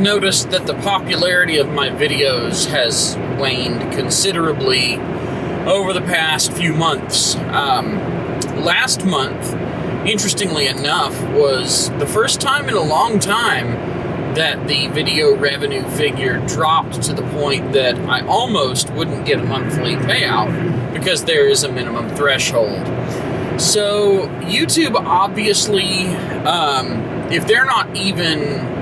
noticed that the popularity of my videos has waned considerably over the past few months. Last month, interestingly enough, was the first time in a long time that the video revenue figure dropped to the point that I almost wouldn't get a monthly payout because there is a minimum threshold. So YouTube obviously, if they're not even,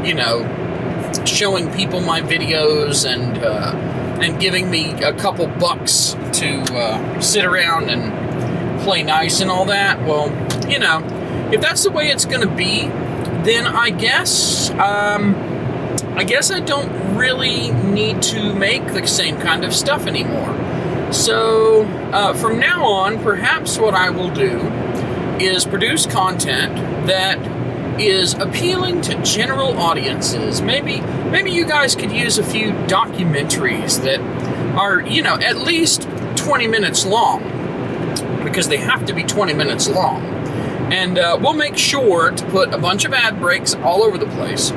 showing people my videos and giving me a couple bucks to sit around and play nice and all that, well, if that's the way it's going to be, then I guess I don't really need to make the same kind of stuff anymore. So from now on, perhaps what I will do is produce content that is appealing to general audiences. Maybe you guys could use a few documentaries that are, at least 20 minutes long, because they have to be 20 minutes long. And we'll make sure to put a bunch of ad breaks all over the place.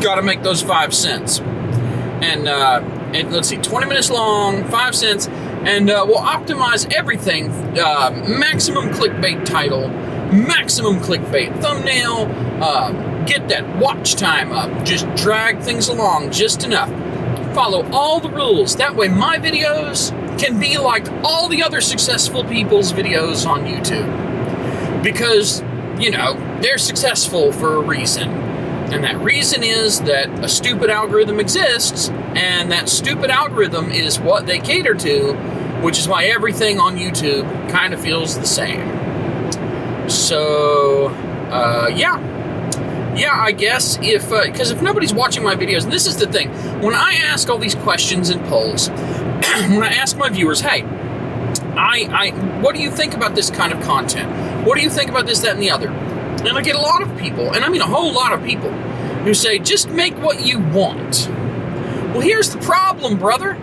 Got to make those 5 cents. And let's see, 20 minutes long, 5 cents, and we'll optimize everything. Maximum clickbait title, maximum clickbait thumbnail, get that watch time up, just drag things along just enough. Follow all the rules. That way my videos can be like all the other successful people's videos on YouTube. Because, they're successful for a reason. And that reason is that a stupid algorithm exists, and that stupid algorithm is what they cater to, which is why everything on YouTube kind of feels the same. So, yeah, I guess because if nobody's watching my videos, and this is the thing, when I ask all these questions and polls, when I ask my viewers, hey, what do you think about this kind of content? What do you think about this, that, and the other? And I get a lot of people, and I mean a whole lot of people, who say, just make what you want. Well, here's the problem, brother.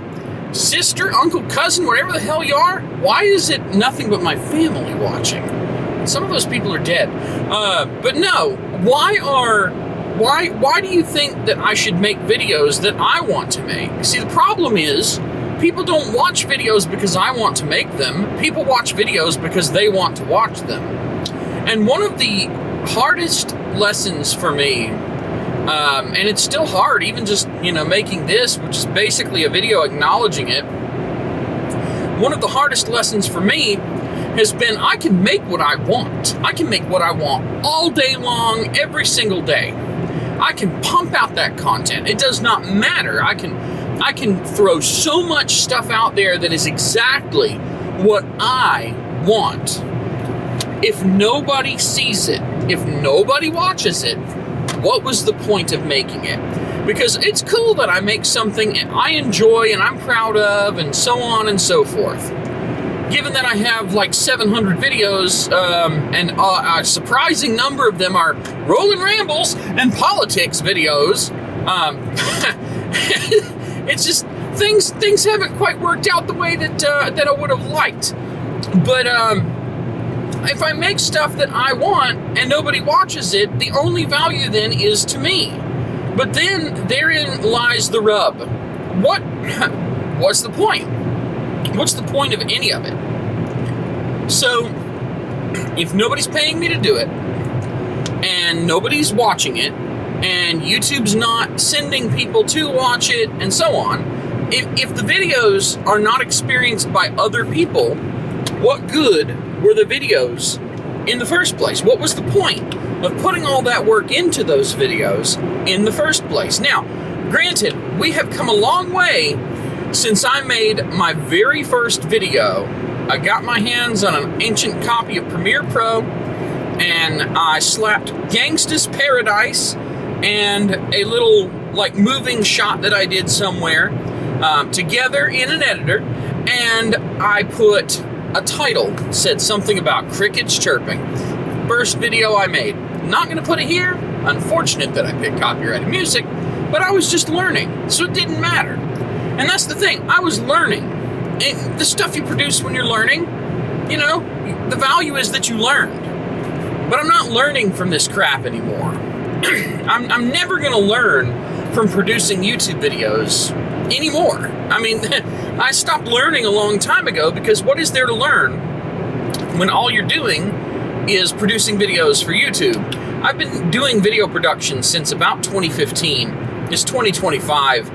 Sister, uncle, cousin, whatever the hell you are, why is it nothing but my family watching? Some of those people are dead. But no, why do you think that I should make videos that I want to make? See, the problem is, people don't watch videos because I want to make them. People watch videos because they want to watch them. And one of the hardest lessons for me, and it's still hard, even just, making this, which is basically a video acknowledging it. One of the hardest lessons for me has been I can make what I want. I can make what I want all day long, every single day. I can pump out that content. It does not matter. I can throw so much stuff out there that is exactly what I want. If nobody sees it, if nobody watches it, what was the point of making it? Because it's cool that I make something I enjoy and I'm proud of and so on and so forth. Given that I have like 700 videos and a surprising number of them are Rolling Rambles and politics videos, it's just things haven't quite worked out the way that I would have liked. But if I make stuff that I want and nobody watches it, the only value then is to me. But then therein lies the rub. What's the point? What's the point of any of it? So, if nobody's paying me to do it, and nobody's watching it, and YouTube's not sending people to watch it, and so on, if the videos are not experienced by other people, what good were the videos in the first place? What was the point of putting all that work into those videos in the first place? Now, granted, we have come a long way since I made my very first video. I got my hands on an ancient copy of Premiere Pro, and I slapped Gangsta's Paradise and a little moving shot that I did somewhere together in an editor, and I put a title, said something about crickets chirping. First video I made. Not going to put it here. Unfortunate that I picked copyrighted music, but I was just learning, so it didn't matter. And that's the thing, I was learning. And the stuff you produce when you're learning, the value is that you learned. But I'm not learning from this crap anymore. I'm never going to learn from producing YouTube videos anymore. I mean, I stopped learning a long time ago, because what is there to learn when all you're doing is producing videos for YouTube? I've been doing video production since about 2015. It's 2025.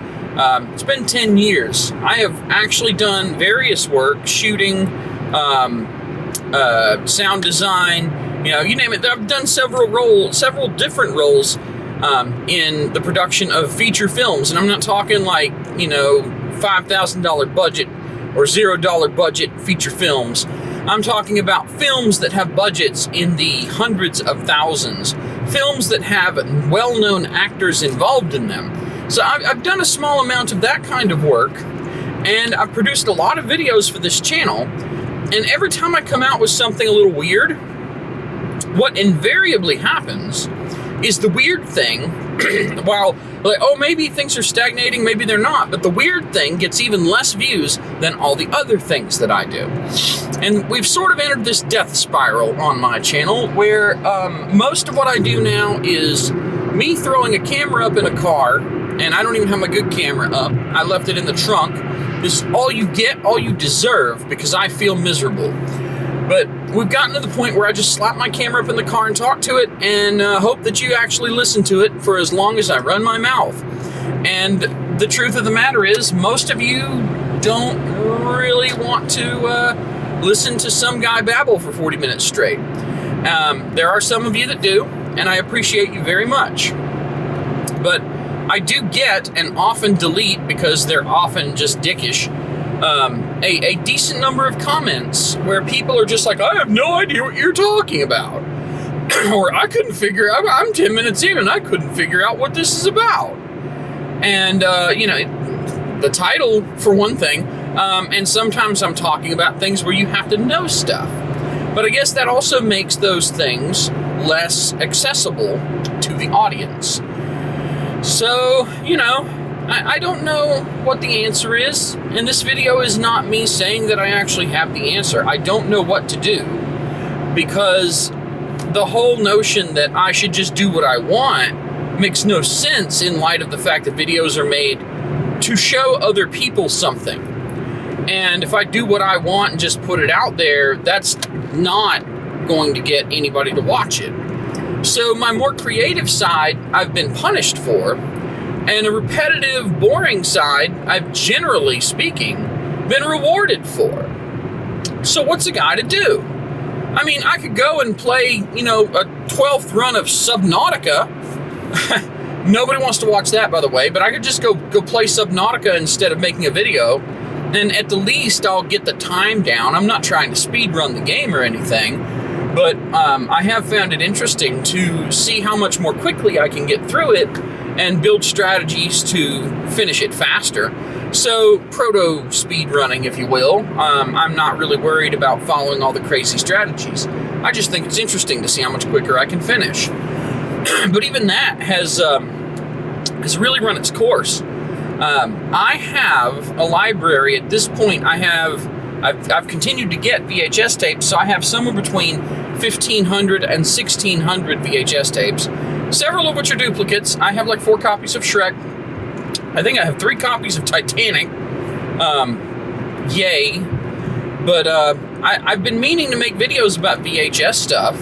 It's been 10 years. I have actually done various work, shooting, sound design, you name it. I've done several different roles in the production of feature films. And I'm not talking like, $5,000 budget or $0 budget feature films. I'm talking about films that have budgets in the hundreds of thousands, films that have well-known actors involved in them. So I've done a small amount of that kind of work, and I've produced a lot of videos for this channel. And every time I come out with something a little weird, what invariably happens is the weird thing, while like, oh, maybe things are stagnating, maybe they're not, but the weird thing gets even less views than all the other things that I do. And we've sort of entered this death spiral on my channel, where most of what I do now is me throwing a camera up in a car, and I don't even have my good camera up. I left it in the trunk. This is all you get, all you deserve, because I feel miserable. But we've gotten to the point where I just slap my camera up in the car and talk to it, and hope that you actually listen to it for as long as I run my mouth. And the truth of the matter is, most of you don't really want to listen to some guy babble for 40 minutes straight. There are some of you that do, and I appreciate you very much. But I do get, and often delete, because they're often just dickish, a decent number of comments where people are just like, I have no idea what you're talking about. Or I couldn't figure out, I'm 10 minutes in and I couldn't figure out what this is about. And, the title, for one thing, and sometimes I'm talking about things where you have to know stuff. But I guess that also makes those things less accessible to the audience. So, I don't know what the answer is, and this video is not me saying that I actually have the answer. I don't know what to do, because the whole notion that I should just do what I want makes no sense in light of the fact that videos are made to show other people something. And if I do what I want and just put it out there, that's not going to get anybody to watch it. So my more creative side, I've been punished for, and a repetitive, boring side, I've, generally speaking, been rewarded for. So what's a guy to do? I mean, I could go and play, a 12th run of Subnautica. Nobody wants to watch that, by the way, but I could just go play Subnautica instead of making a video, and at the least, I'll get the time down. I'm not trying to speed run the game or anything, but I have found it interesting to see how much more quickly I can get through it and build strategies to finish it faster. So, proto speed running, if you will. I'm not really worried about following all the crazy strategies. I just think it's interesting to see how much quicker I can finish. But even that has really run its course. I have a library. At this point, I've continued to get VHS tapes, so I have somewhere between 1,500 and 1,600 VHS tapes, several of which are duplicates. I have like 4 copies of Shrek. I think I have 3 copies of Titanic. Yay. But I've been meaning to make videos about VHS stuff.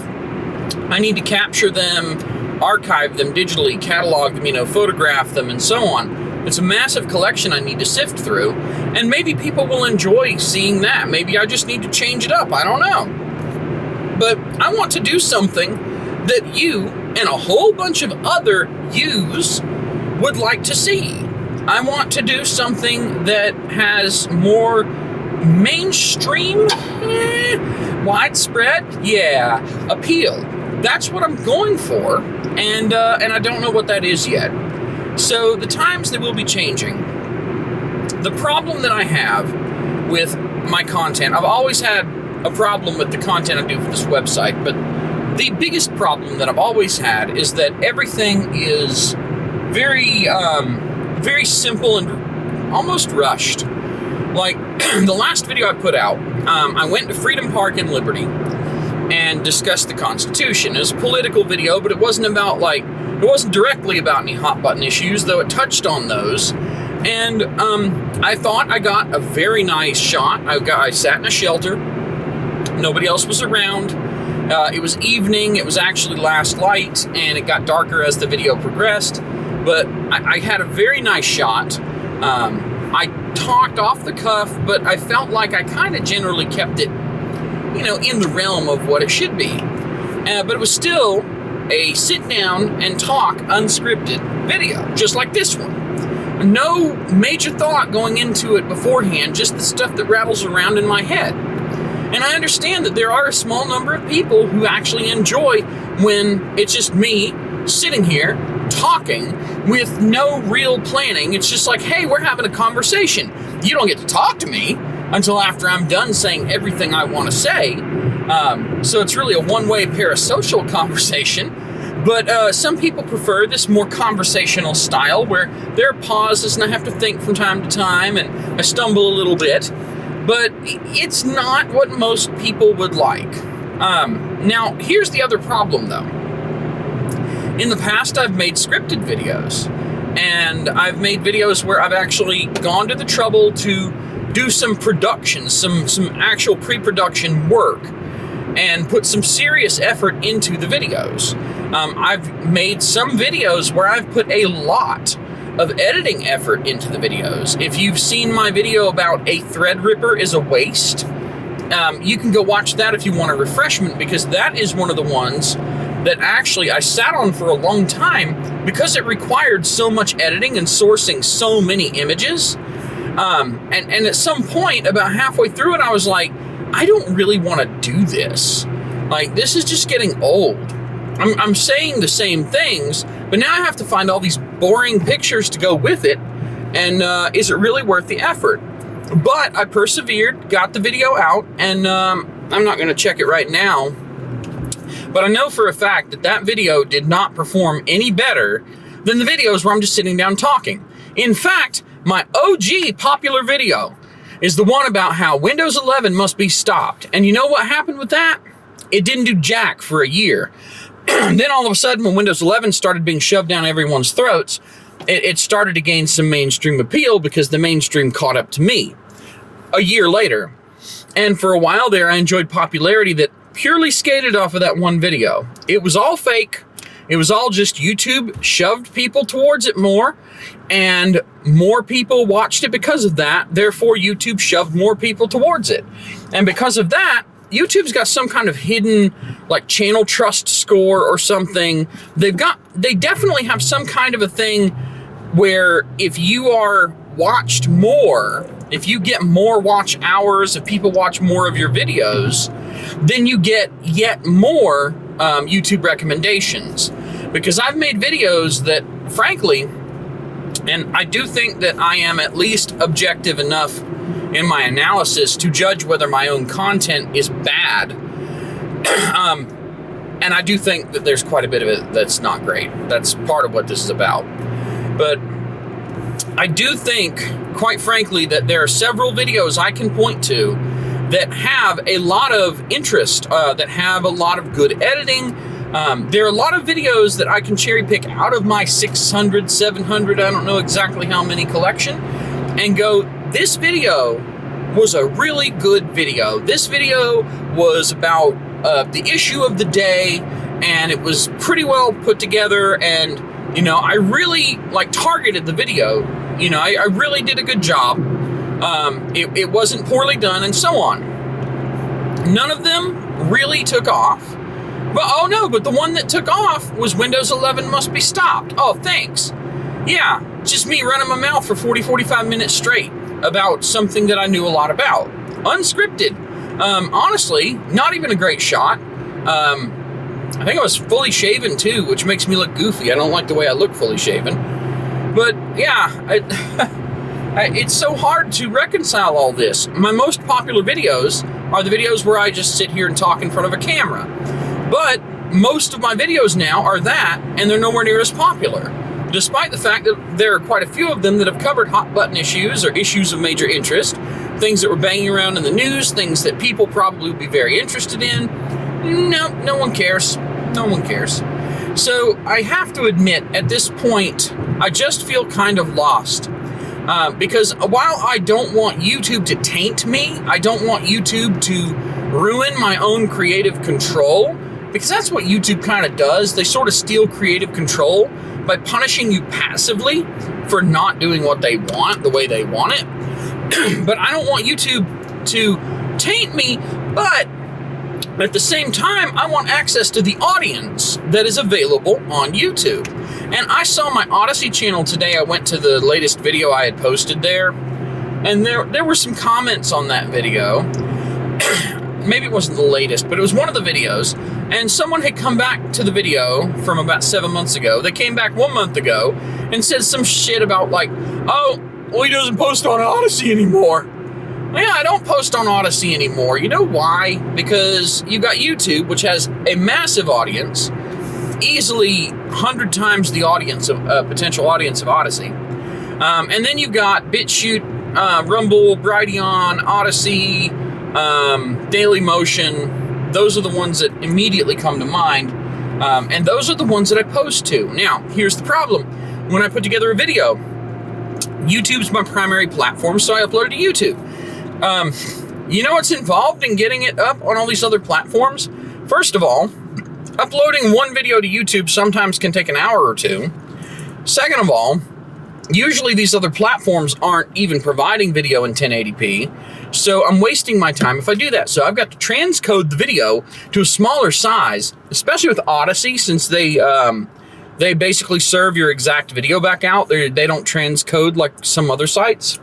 I need to capture them, archive them digitally, catalog them, photograph them, and so on. It's a massive collection I need to sift through, and maybe people will enjoy seeing that. Maybe I just need to change it up. I don't know. But I want to do something that you and a whole bunch of other yous would like to see. I want to do something that has more mainstream, widespread, appeal. That's what I'm going for, and I don't know what that is yet. So the times, they will be changing. The problem that I have with my content, I've always had a problem with the content I do for this website, but the biggest problem that I've always had is that everything is very, very simple and almost rushed. Like, the last video I put out, I went to Freedom Park in Liberty and discussed the Constitution. It was a political video, but it wasn't about, it It wasn't directly about any hot button issues, though it touched on those. And I thought I got a very nice shot. I sat in a shelter. Nobody else was around. It was evening. It was actually last light, and it got darker as the video progressed. But I had a very nice shot. I talked off the cuff, but I felt like I kind of generally kept it, in the realm of what it should be. But it was still a sit down and talk unscripted video, just like this one. No major thought going into it beforehand, just the stuff that rattles around in my head. And I understand that there are a small number of people who actually enjoy when it's just me sitting here talking with no real planning. It's just like, hey, we're having a conversation. You don't get to talk to me until after I'm done saying everything I want to say. So it's really a one-way parasocial conversation. But some people prefer this more conversational style where there are pauses and I have to think from time to time and I stumble a little bit. But it's not what most people would like. Now, here's the other problem, though. In the past, I've made scripted videos. And I've made videos where I've actually gone to the trouble to do some production, some actual pre-production work, and put some serious effort into the videos. I've made some videos where I've put a lot of editing effort into the videos. If you've seen my video about a thread ripper is a waste, you can go watch that if you want a refreshment, because that is one of the ones that actually I sat on for a long time because it required so much editing and sourcing so many images. And at some point, about halfway through it, I was like, I don't really want to do this. Like, this is just getting old. I'm saying the same things, but now I have to find all these boring pictures to go with it. And is it really worth the effort? But I persevered, got the video out, and I'm not going to check it right now. But I know for a fact that that video did not perform any better than the videos where I'm just sitting down talking. In fact, my OG popular video is the one about how Windows 11 must be stopped. And you know what happened with that? It didn't do jack for a year. Then all of a sudden, when Windows 11 started being shoved down everyone's throats, it started to gain some mainstream appeal because the mainstream caught up to me a year later. And for a while there, I enjoyed popularity that purely skated off of that one video. It was all fake. It was all just YouTube shoved people towards it more, and more people watched it because of that. Therefore, YouTube shoved more people towards it. And because of that, YouTube's got some kind of hidden, like, channel trust score or something. They definitely have some kind of a thing where if you are watched more, if you get more watch hours, if people watch more of your videos, then you get yet more YouTube recommendations. Because I've made videos that, frankly, and I do think that I am at least objective enough in my analysis to judge whether my own content is bad. And I do think that there's quite a bit of it that's not great. That's part of what this is about. But I do think, quite frankly, that there are several videos I can point to that have a lot of interest, that have a lot of good editing. There are a lot of videos that I can cherry pick out of my 600, 700, I don't know exactly how many collection, and go, this video was a really good video. This video was about the issue of the day, and it was pretty well put together, and, I really, targeted the video. I really did a good job. It wasn't poorly done, and so on. None of them really took off. But the one that took off was Windows 11 must be stopped. Oh, thanks. Yeah, just me running my mouth for 45 minutes straight about something that I knew a lot about. Unscripted. Honestly, not even a great shot. I think I was fully shaven too, which makes me look goofy. I don't like the way I look fully shaven. But yeah, it's so hard to reconcile all this. My most popular videos are the videos where I just sit here and talk in front of a camera. But most of my videos now are that, and they're nowhere near as popular, despite the fact that there are quite a few of them that have covered hot button issues or issues of major interest, things that were banging around in the news, things that people probably would be very interested in. No one cares. No one cares. So I have to admit, at this point, I just feel kind of lost. Because while I don't want YouTube to taint me, I don't want YouTube to ruin my own creative control, because that's what YouTube kind of does. They sort of steal creative control by punishing you passively for not doing what they want the way they want it. But I don't want YouTube to taint me, but at the same time, I want access to the audience that is available on YouTube. And I saw my Odyssey channel today. I went to the latest video I had posted there, and there were some comments on that video. Maybe it wasn't the latest, but it was one of the videos, and someone had come back to the video from about 7 months ago. They came back 1 month ago and said some shit about like, oh, well, he doesn't post on Odyssey anymore. Yeah, I don't post on Odyssey anymore. You know why? Because you've got YouTube, which has a massive audience, easily 100 times the audience of potential audience of Odyssey. And then you've got BitChute, Rumble, Brighteon, Odyssey, Dailymotion. Those are the ones that immediately come to mind. And those are the ones that I post to. Now, here's the problem. When I put together a video, YouTube's my primary platform, so I upload it to YouTube. You know what's involved in getting it up on all these other platforms? First of all, uploading one video to YouTube sometimes can take an hour or two. Second of all, usually these other platforms aren't even providing video in 1080p, so I'm wasting my time if I do that. So I've got to transcode the video to a smaller size, especially with Odyssey, since they basically serve your exact video back out. They don't transcode like some other sites.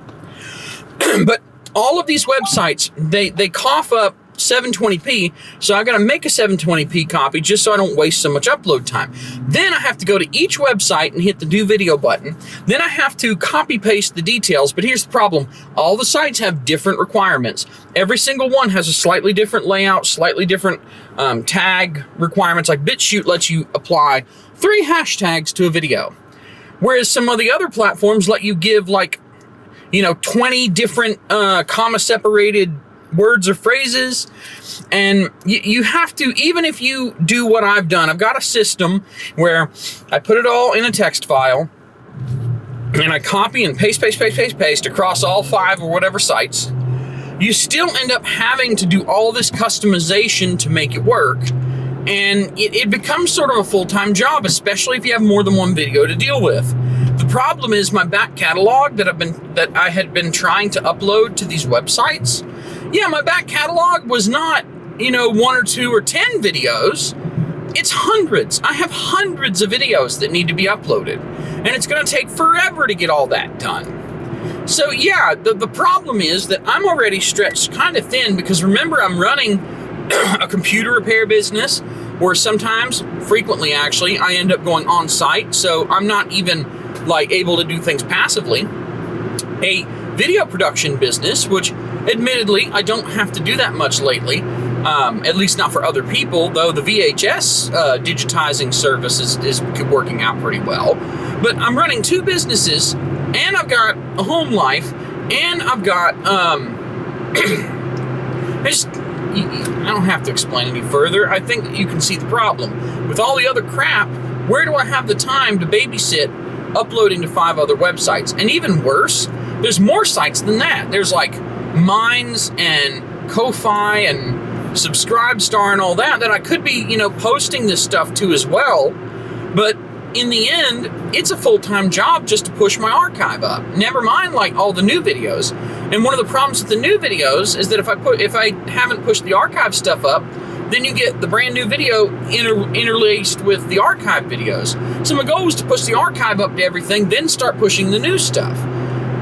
But all of these websites, they cough up 720p, so I've got to make a 720p copy just so I don't waste so much upload time. Then I have to go to each website and hit the new video button. Then I have to copy paste the details, but here's the problem. All the sites have different requirements. Every single one has a slightly different layout, slightly different tag requirements. Like BitChute lets you apply 3 hashtags to a video, whereas some of the other platforms let you give like 20 different comma-separated words or phrases. And you have to, even if you do what I've done, I've got a system where I put it all in a text file, and I copy and paste across all 5 or whatever sites. You still end up having to do all this customization to make it work. And it becomes sort of a full-time job, especially if you have more than one video to deal with. The problem is my back catalog that I had been trying to upload to these websites. Yeah, my back catalog was not, 1 or 2 or 10 videos. It's hundreds. I have hundreds of videos that need to be uploaded, and it's going to take forever to get all that done. So yeah, the problem is that I'm already stretched kind of thin, because remember, I'm running a computer repair business where sometimes, frequently actually, I end up going on site, so I'm not even able to do things passively. A video production business, which admittedly I don't have to do that much lately, at least not for other people, though the VHS digitizing service is working out pretty well. But I'm running 2 businesses, and I've got a home life, and I've got I don't have to explain any further. I think you can see the problem. With all the other crap, where do I have the time to babysit uploading to 5 other websites? And even worse, there's more sites than that. There's like Minds and Ko-Fi and Subscribestar and all that I could be, posting this stuff to as well. But in the end, it's a full-time job just to push my archive up. Never mind all the new videos. And one of the problems with the new videos is that if I haven't pushed the archive stuff up, then you get the brand new video interlaced with the archive videos. So my goal was to push the archive up to everything, then start pushing the new stuff.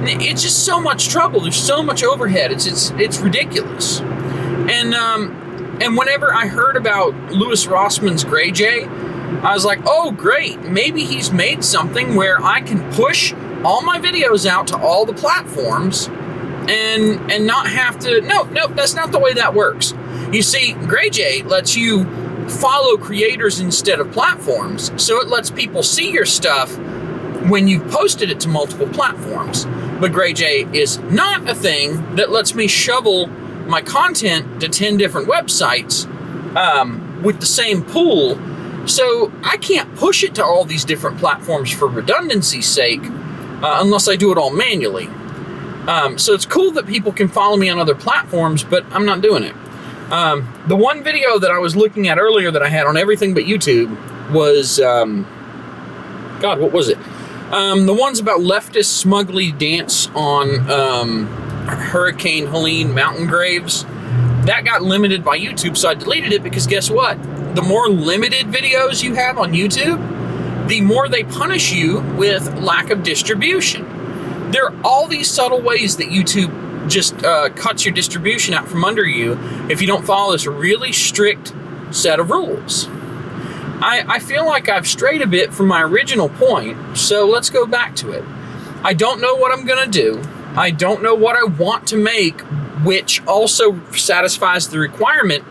It's just so much trouble. There's so much overhead. It's ridiculous. And whenever I heard about Louis Rossman's Gray Jay, I was like, oh great, maybe he's made something where I can push all my videos out to all the platforms and not have to. No, that's not the way that works. You see, Gray Jay lets you follow creators instead of platforms, so it lets people see your stuff when you've posted it to multiple platforms. But Gray Jay is not a thing that lets me shovel my content to 10 different websites with the same pool. So I can't push it to all these different platforms for redundancy's sake unless I do it all manually. So it's cool that people can follow me on other platforms, but I'm not doing it. The one video that I was looking at earlier that I had on everything but YouTube was, God, what was it? The ones about leftists smugly dance on Hurricane Helene mountain graves. That got limited by YouTube, so I deleted it because guess what? The more limited videos you have on YouTube, the more they punish you with lack of distribution. There are all these subtle ways that YouTube just cuts your distribution out from under you if you don't follow this really strict set of rules. I feel like I've strayed a bit from my original point, so let's go back to it. I don't know what I'm going to do. I don't know what I want to make, which also satisfies the requirement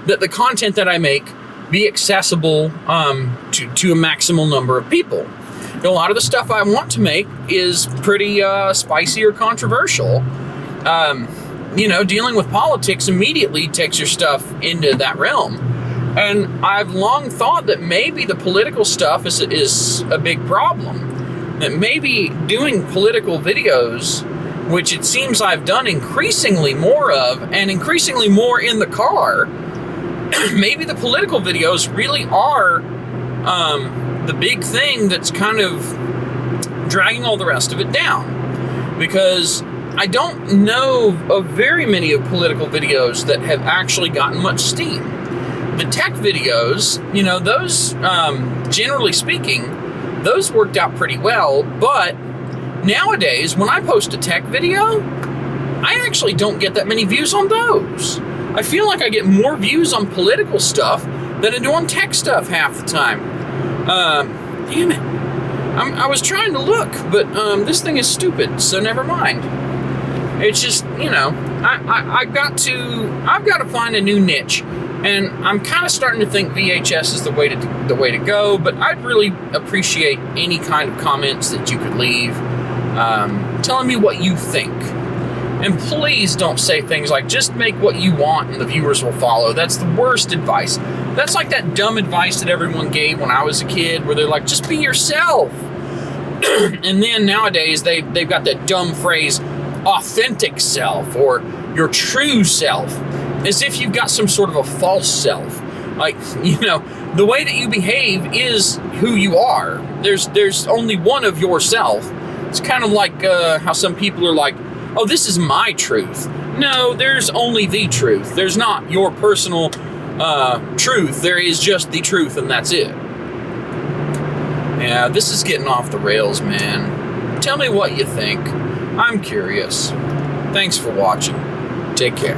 that the content that I make be accessible to a maximal number of people. A lot of the stuff I want to make is pretty spicy or controversial. Dealing with politics immediately takes your stuff into that realm. And I've long thought that maybe the political stuff is a big problem. That maybe doing political videos, which it seems I've done increasingly more of, and increasingly more in the car, maybe the political videos really are the big thing that's kind of dragging all the rest of it down. Because I don't know of very many of political videos that have actually gotten much steam. The tech videos, those, generally speaking, those worked out pretty well, but nowadays, when I post a tech video, I actually don't get that many views on those. I feel like I get more views on political stuff than I do on tech stuff half the time. Damn it. I was trying to look, but this thing is stupid, so never mind. It's just, I've got to find a new niche. And I'm kind of starting to think VHS is the way to go, but I'd really appreciate any kind of comments that you could leave, telling me what you think. And please don't say things like, just make what you want and the viewers will follow. That's the worst advice. That's like that dumb advice that everyone gave when I was a kid, where they're like, just be yourself. And then nowadays, they've got that dumb phrase, authentic self, or your true self. As if you've got some sort of a false self. Like, the way that you behave is who you are. There's only one of yourself. It's kind of like how some people are like, oh, this is my truth. No, there's only the truth. There's not your personal truth. There is just the truth, and that's it. Yeah, this is getting off the rails, man. Tell me what you think. I'm curious. Thanks for watching. Take care.